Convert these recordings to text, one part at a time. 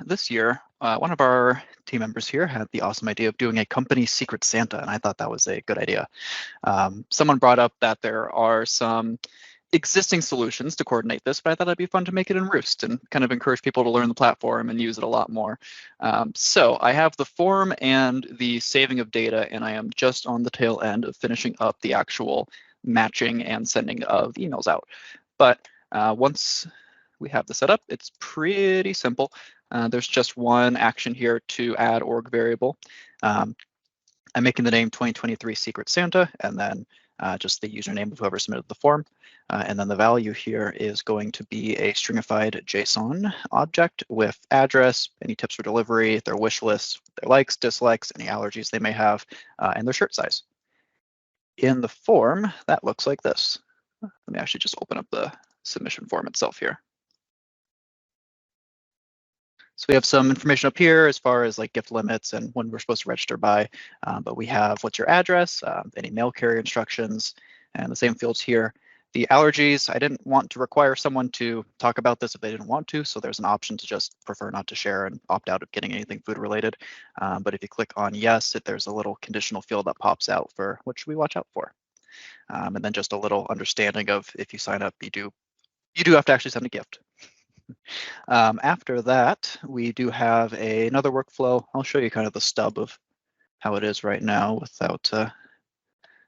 this year, one of our team members here had the awesome idea of doing a company secret Santa, and I thought that was a good idea. Someone brought up that there are some existing solutions to coordinate this, but I thought it'd be fun to make it in Rewst and kind of encourage people to learn the platform and use it a lot more. So I have the form and the saving of data, and I am just on the tail end of finishing up the actual matching and sending of emails out. But once we have the setup, it's pretty simple. There's just one action here to add org variable. I'm making the name 2023 Secret Santa, and then just the username of whoever submitted the form. And then the value here is going to be a stringified JSON object with address, any tips for delivery, their wish list, their likes, dislikes, any allergies they may have, and their shirt size. In the form, that looks like this. Let me actually just open up the submission form itself here. So we have some information up here as far as like gift limits and when we're supposed to register by, but we have what's your address, any mail carrier instructions, and the same fields here. The allergies, I didn't want to require someone to talk about this if they didn't want to, so there's an option to just prefer not to share and opt out of getting anything food related. But if you click on yes, there's a little conditional field that pops out for what should we watch out for. And then just a little understanding of if you sign up, you do have to actually send a gift. After that, we do have another workflow. I'll show you kind of the stub of how it is right now without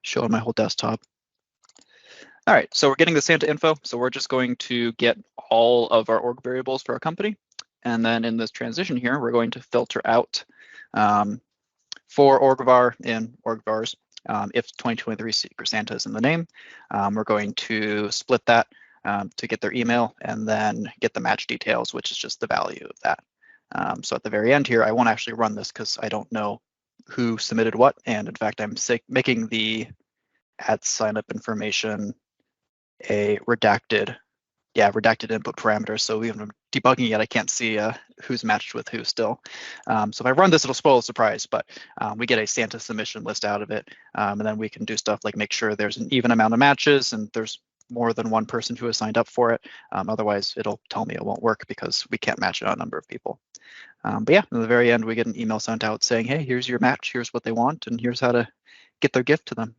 showing my whole desktop. All right, so we're getting the Santa info. So we're just going to get all of our org variables for our company. And then in this transition here, we're going to filter out for orgvar in orgvars. If 2023 Secret Santa is in the name, we're going to split that to get their email and then get the match details, which is just the value of that. So at the very end here, I won't actually run this because I don't know who submitted what. And in fact, I'm making the add sign up information a redacted input parameter. So even if I'm debugging yet, I can't see who's matched with who still. So if I run this, it'll spoil the surprise, but we get a Santa submission list out of it. And then we can do stuff like make sure there's an even amount of matches and there's more than one person who has signed up for it. Otherwise, it'll tell me it won't work because we can't match it on a number of people. But yeah, at the very end, we get an email sent out saying, hey, here's your match, here's what they want, and here's how to get their gift to them.